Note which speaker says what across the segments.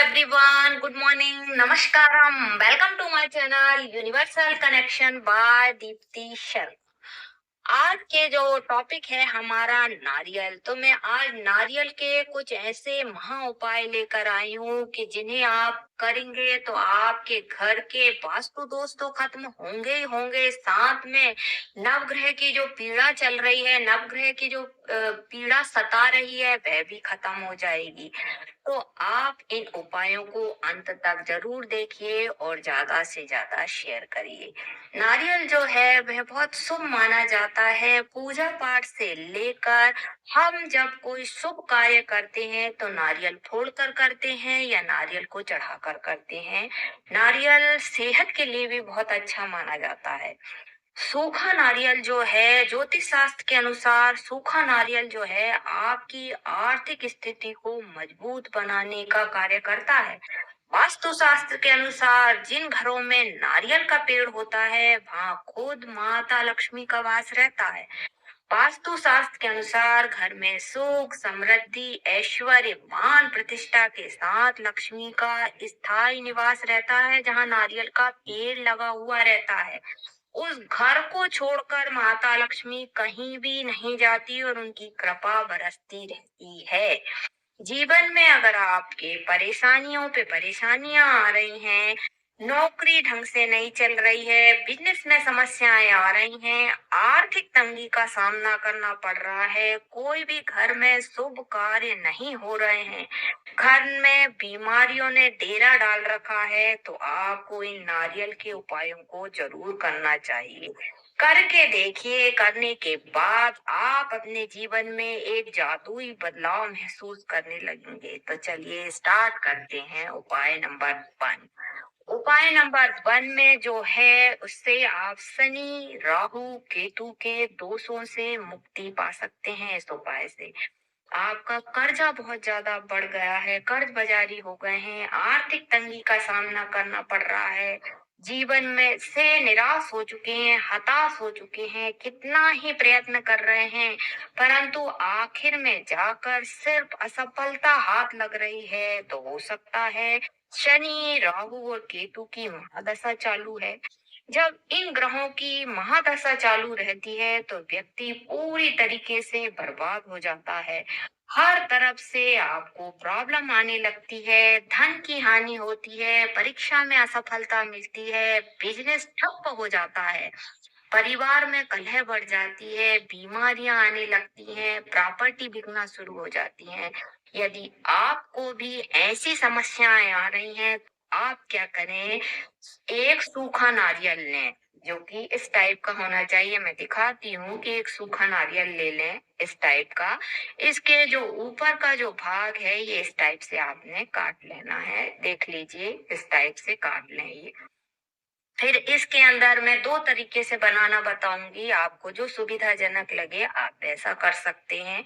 Speaker 1: everyone, good morning, namaskaram, welcome to my channel Universal Connection by Deepti Sharma. आज के जो topic है हमारा नारियल, तो मैं आज नारियल के कुछ ऐसे महा उपाय लेकर आई हूँ कि जिन्हें आप करेंगे तो आपके घर के वास्तु दोष तो खत्म होंगे ही होंगे, साथ में नवग्रह की जो पीड़ा चल रही है, नवग्रह की जो पीड़ा सता रही है, वह भी खत्म हो जाएगी। तो आप इन उपायों को अंत तक जरूर देखिए और ज्यादा से ज्यादा शेयर करिए। नारियल जो है वह बहुत शुभ माना जाता है। पूजा पाठ से लेकर हम जब कोई शुभ कार्य करते हैं तो नारियल फोड़कर करते हैं या नारियल को चढ़ाकर करते हैं। नारियल सेहत के लिए भी बहुत अच्छा माना जाता है। सूखा नारियल जो है, ज्योतिष शास्त्र के अनुसार सूखा नारियल जो है आपकी आर्थिक स्थिति को मजबूत बनाने का कार्य करता है। वास्तु शास्त्र के अनुसार जिन घरों में नारियल का पेड़ होता है वहां खुद माता लक्ष्मी का वास रहता है। वास्तु शास्त्र के अनुसार घर में सुख, समृद्धि, ऐश्वर्य, मान प्रतिष्ठा के साथ लक्ष्मी का स्थायी निवास रहता है। जहाँ नारियल का पेड़ लगा हुआ रहता है उस घर को छोड़कर माता लक्ष्मी कहीं भी नहीं जाती और उनकी कृपा बरसती रहती है। जीवन में अगर आपके परेशानियों पे परेशानियां आ रही हैं, नौकरी ढंग से नहीं चल रही है, बिजनेस में समस्याएं आ रही हैं, आर्थिक तंगी का सामना करना पड़ रहा है, कोई भी घर में शुभ कार्य नहीं हो रहे हैं, घर में बीमारियों ने डेरा डाल रखा है, तो आपको इन नारियल के उपायों को जरूर करना चाहिए। करके देखिए, करने के बाद आप अपने जीवन में एक जादुई बदलाव महसूस करने लगेंगे। तो चलिए स्टार्ट करते हैं उपाय नंबर 1। उपाय नंबर 1 में जो है उससे आप शनि, राहु, केतु के दोषों से मुक्ति पा सकते हैं। इस उपाय से आपका कर्जा बहुत ज्यादा बढ़ गया है, कर्ज बाजारी हो गए हैं, आर्थिक तंगी का सामना करना पड़ रहा है, जीवन में से निराश हो चुके हैं, हताश हो चुके हैं, कितना ही प्रयत्न कर रहे हैं परंतु आखिर में जाकर सिर्फ असफलता हाथ लग रही है। तो हो सकता है शनि, राहु और केतु की महादशा चालू है। जब इन ग्रहों की महादशा चालू रहती है तो व्यक्ति पूरी तरीके से बर्बाद हो जाता है। हर तरफ से आपको प्रॉब्लम आने लगती है, धन की हानि होती है, परीक्षा में असफलता मिलती है, बिजनेस ठप हो जाता है, परिवार में कलह बढ़ जाती है, बीमारियां आने लगती हैं, प्रॉपर्टी बिकना शुरू हो जाती है। यदि आपको भी ऐसी समस्याएं आ रही हैं, आप क्या करें, एक सूखा नारियल लें जो कि इस टाइप का होना चाहिए। मैं दिखाती हूँ कि एक सूखा नारियल ले लें इस टाइप का। इसके जो ऊपर का जो भाग है ये इस टाइप से आपने काट लेना है। देख लीजिए, इस टाइप से काट लें ये। फिर इसके अंदर मैं 2 तरीके से बनाना बताऊंगी, आपको जो सुविधाजनक लगे आप ऐसा कर सकते हैं।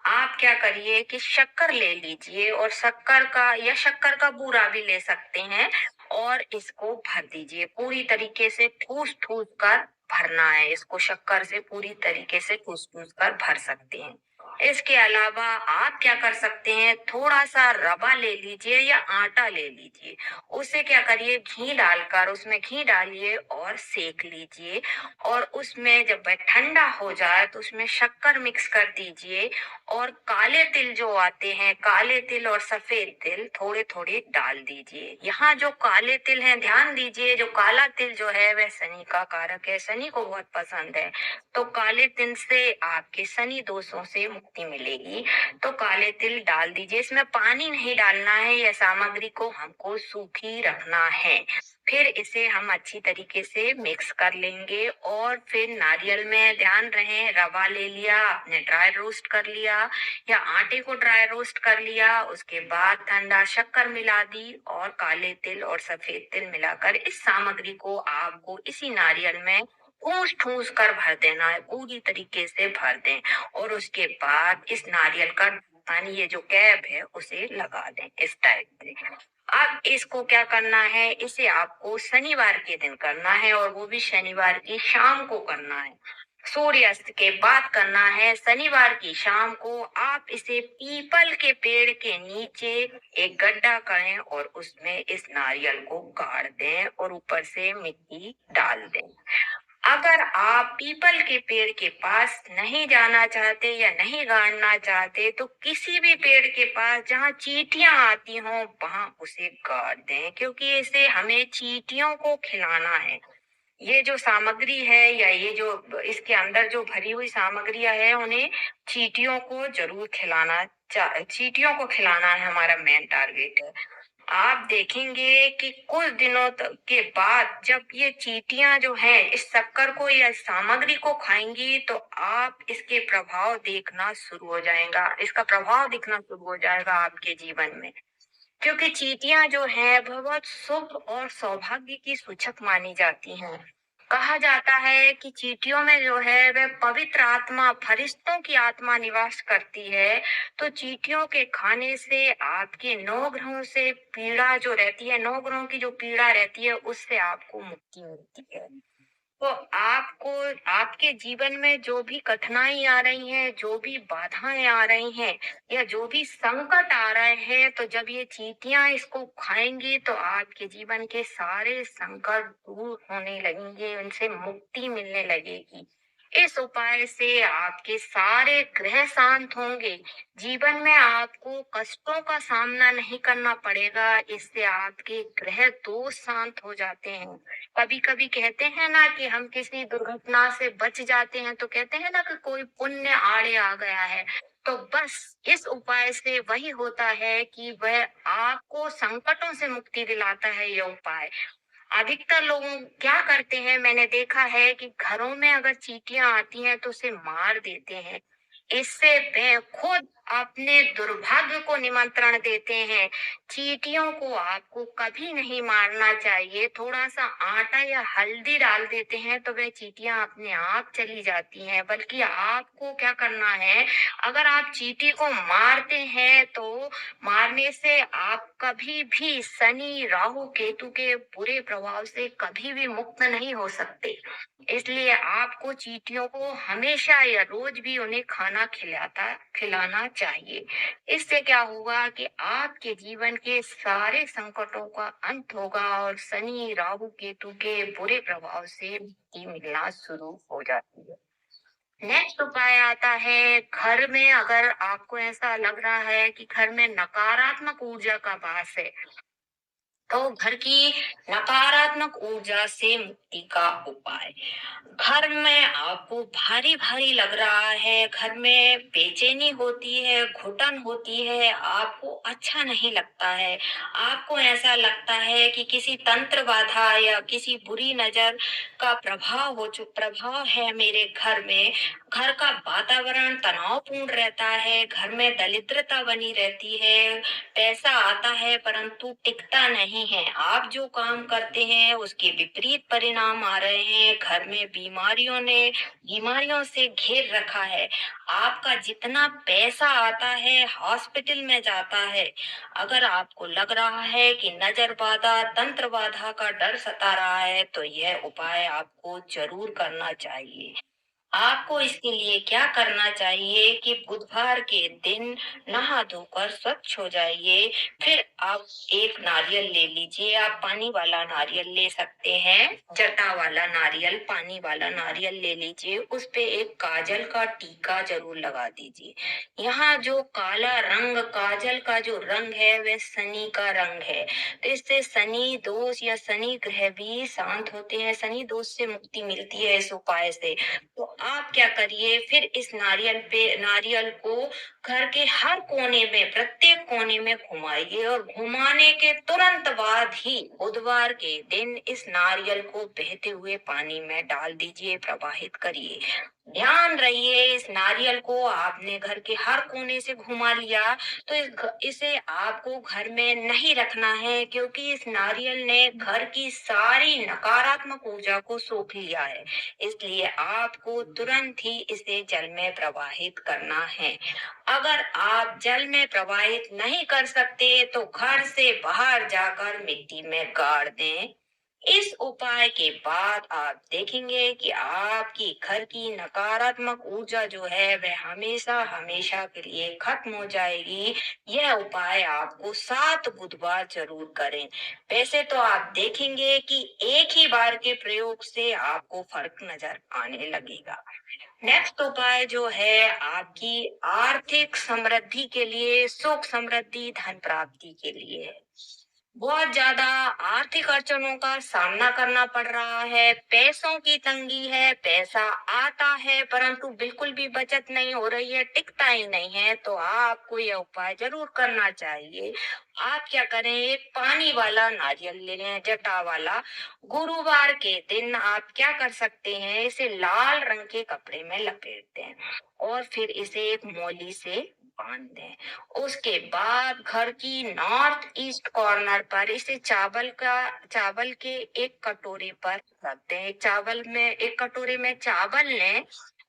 Speaker 1: आप क्या करिए कि शक्कर ले लीजिए और शक्कर का या शक्कर का बूरा भी ले सकते हैं और इसको भर दीजिए। पूरी तरीके से ठूस ठूस कर भरना है इसको, शक्कर से पूरी तरीके से ठूस ठूस कर भर सकते हैं। इसके अलावा आप क्या कर सकते हैं, थोड़ा सा रवा ले लीजिए या आटा ले लीजिए। उसे क्या करिए, घी डालकर उसमें घी डालिए और सेक लीजिए और उसमें जब वह ठंडा हो जाए तो उसमें शक्कर मिक्स कर दीजिए और काले तिल जो आते हैं, काले तिल और सफेद तिल थोड़े थोड़े डाल दीजिए। यहाँ जो काले तिल हैं, ध्यान दीजिए, जो काला तिल जो है वह शनि का कारक है, शनि को बहुत पसंद है। तो काले तिल से आपके शनि दोषों से मुक्ति मिलेगी। तो काले तिल डाल दीजिए, इसमें पानी नहीं डालना है, यह सामग्री को हमको सूखी रखना है। फिर इसे हम अच्छी तरीके से मिक्स कर लेंगे और फिर नारियल में ध्यान रहे, रवा ले लिया आपने, ड्राई रोस्ट कर लिया या आटे को ड्राई रोस्ट कर लिया, उसके बाद ठंडा शक्कर मिला दी और काले तिल और सफेद तिल मिलाकर इस सामग्री को आपको इसी नारियल में ठूस ठूस कर भर देना है, पूरी तरीके से भर दें और उसके बाद इस नारियल का पानी, ये जो कैप है उसे लगा दें इस टाइप से। अब इसको क्या करना है, इसे आपको शनिवार के दिन करना है और वो भी शनिवार की शाम को करना है। सूर्यास्त के बाद करना है। शनिवार की शाम को आप इसे पीपल के पेड़ के नीचे एक गड्ढा करें और उसमें इस नारियल को गाड़ दें और ऊपर से मिट्टी डाल दें। अगर आप पीपल के पेड़ के पास नहीं जाना चाहते या नहीं गाड़ना चाहते तो किसी भी पेड़ के पास जहाँ चींटियां आती हों वहां उसे गाड़ दें, क्योंकि इसे हमें चींटियों को खिलाना है। ये जो सामग्री है या ये जो इसके अंदर जो भरी हुई सामग्रियां है उन्हें चींटियों को जरूर चींटियों को खिलाना है, हमारा मेन टारगेट है। आप देखेंगे कि कुछ दिनों तक के बाद जब ये चींटियां जो हैं इस शक्कर को या इस सामग्री को खाएंगी तो आप इसके प्रभाव देखना शुरू हो जाएगा, इसका प्रभाव दिखना शुरू हो जाएगा आपके जीवन में। क्योंकि चींटियां जो है बहुत शुभ और सौभाग्य की सूचक मानी जाती हैं। कहा जाता है कि चींटियों में जो है वह पवित्र आत्मा, फरिश्तों की आत्मा निवास करती है। तो चींटियों के खाने से आपके 9 ग्रहों से पीड़ा जो रहती है, 9 ग्रहों की जो पीड़ा रहती है उससे आपको मुक्ति मिलती है। तो आपको आपके जीवन में जो भी कठिनाई आ रही हैं, जो भी बाधाएं आ रही हैं या जो भी संकट आ रहे हैं, तो जब ये चींटियां इसको खाएंगी तो आपके जीवन के सारे संकट दूर होने लगेंगे, उनसे मुक्ति मिलने लगेगी। इस उपाय से आपके सारे ग्रह शांत होंगे। जीवन में आपको कष्टों का सामना नहीं करना पड़ेगा। इससे आपके ग्रह दोष शांत हो जाते हैं। कभी कभी कहते हैं ना कि हम किसी दुर्घटना से बच जाते हैं तो कहते हैं ना कि कोई पुण्य आड़े आ गया है। तो बस इस उपाय से वही होता है कि वह आपको संकटों से मुक्ति दिलाता है। ये उपाय अधिकतर लोग क्या करते हैं, मैंने देखा है कि घरों में अगर चींटियां आती हैं तो उसे मार देते हैं। इससे वे खुद अपने दुर्भाग्य को निमंत्रण देते हैं। चींटियों को आपको कभी नहीं मारना चाहिए। थोड़ा सा आटा या हल्दी डाल देते हैं तो वे चींटियां अपने आप चली जाती हैं। बल्कि आपको क्या करना है, अगर आप चींटी को मारते हैं तो मारने से आप कभी भी शनि, राहु, केतु के बुरे प्रभाव से कभी भी मुक्त नहीं हो सकते। इसलिए आपको चींटियों को हमेशा या रोज भी उन्हें खाना खिलाना चाहिए। इससे क्या होगा कि आपके जीवन के सारे संकटों का अंत होगा और शनि, राहु, केतु के बुरे प्रभाव से मुक्ति मिलना शुरू हो जाती है। नेक्स्ट उपाय आता है, घर में अगर आपको ऐसा लग रहा है कि घर में नकारात्मक ऊर्जा का वास है तो घर की नकारात्मक ऊर्जा से मुक्ति का उपाय। घर में आपको भारी भारी लग रहा है, घर में बेचैनी होती है, घुटन होती है, आपको अच्छा नहीं लगता है, आपको ऐसा लगता है कि किसी तंत्र बाधा या किसी बुरी नजर का प्रभाव है मेरे घर में। घर का वातावरण तनावपूर्ण रहता है, घर में दरिद्रता बनी रहती है, पैसा आता है परंतु टिकता नहीं है, आप जो काम करते हैं उसके विपरीत परिणाम आ रहे हैं, घर में बीमारियों से घेर रखा है, आपका जितना पैसा आता है हॉस्पिटल में जाता है। अगर आपको लग रहा है कि नजर बाधा, तंत्र बाधा का डर सता रहा है तो यह उपाय आपको जरूर करना चाहिए। आपको इसके लिए क्या करना चाहिए कि बुधवार के दिन नहा धोकर स्वच्छ हो जाइए। फिर आप एक नारियल ले लीजिए, आप पानी वाला नारियल ले सकते हैं, जटा वाला नारियल, पानी वाला नारियल ले लीजिए, उस पे एक काजल का टीका जरूर लगा दीजिए। यहाँ जो काला रंग, काजल का जो रंग है वह शनि का रंग है, तो इससे शनि दोष या शनि ग्रह भी शांत होते हैं, शनि दोष से मुक्ति मिलती है इस उपाय से। तो आप क्या करिए, फिर इस नारियल को घर के हर कोने में, प्रत्येक कोने में घुमाइए और घुमाने के तुरंत बाद ही बुधवार के दिन इस नारियल को बहते हुए पानी में डाल दीजिए, प्रवाहित करिए। ध्यान रहिए, इस नारियल को आपने घर के हर कोने से घुमा लिया तो इसे आपको घर में नहीं रखना है, क्योंकि इस नारियल ने घर की सारी नकारात्मक ऊर्जा को सोख लिया है। इसलिए आपको तुरंत ही इसे जल में प्रवाहित करना है। अगर आप जल में प्रवाहित नहीं कर सकते तो घर से बाहर जाकर मिट्टी में गाड़ दें। इस उपाय के बाद आप देखेंगे कि आपकी घर की नकारात्मक ऊर्जा जो है वह हमेशा हमेशा के लिए खत्म हो जाएगी। यह उपाय आपको 7 बुधवार जरूर करें। वैसे तो आप देखेंगे कि एक ही बार के प्रयोग से आपको फर्क नजर आने लगेगा। नेक्स्ट उपाय जो है आपकी आर्थिक समृद्धि के लिए, सुख समृद्धि धन प्राप्ति के लिए है। बहुत ज्यादा आर्थिक अड़चनों का सामना करना पड़ रहा है, पैसों की तंगी है, पैसा आता है परंतु बिल्कुल भी बचत नहीं हो रही है, टिकता ही नहीं है, तो आपको यह उपाय जरूर करना चाहिए। आप क्या करें, एक पानी वाला नारियल ले लें, जटा वाला। गुरुवार के दिन आप क्या कर सकते हैं, इसे लाल रंग के कपड़े में लपेट दें और फिर इसे एक मौली से बांध दें। उसके बाद घर की नॉर्थ ईस्ट कॉर्नर पर इसे चावल के एक कटोरे पर रख दें। एक कटोरे में चावल लें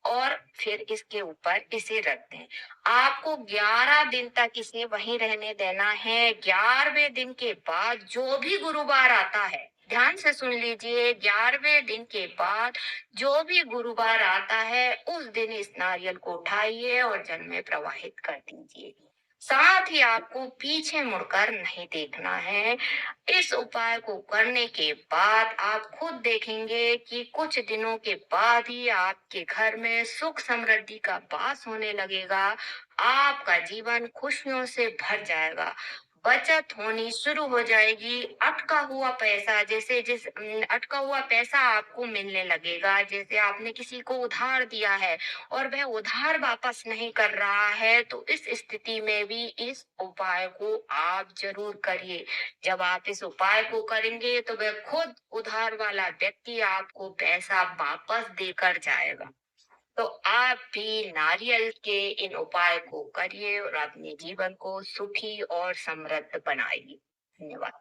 Speaker 1: और फिर इसके ऊपर इसे रख दें। आपको 11 दिन तक इसे वहीं रहने देना है। 11वें दिन के बाद जो भी गुरुवार आता है, ध्यान से सुन लीजिए, 11वें दिन के बाद जो भी गुरुवार आता है उस दिन इस नारियल को उठाइए और जल में प्रवाहित कर दीजिए। साथ ही आपको पीछे मुड़कर नहीं देखना है। इस उपाय को करने के बाद आप खुद देखेंगे कि कुछ दिनों के बाद ही आपके घर में सुख समृद्धि का वास होने लगेगा। आपका जीवन खुशियों से भर जाएगा, बचत होनी शुरू हो जाएगी। अटका हुआ पैसा आपको मिलने लगेगा। जैसे आपने किसी को उधार दिया है और वह उधार वापस नहीं कर रहा है, तो इस स्थिति में भी इस उपाय को आप जरूर करिए। जब आप इस उपाय को करेंगे तो वह खुद उधार वाला व्यक्ति आपको पैसा वापस देकर जाएगा। तो आप भी नारियल के इन उपाय को करिए और अपने जीवन को सुखी और समृद्ध बनाइए। धन्यवाद।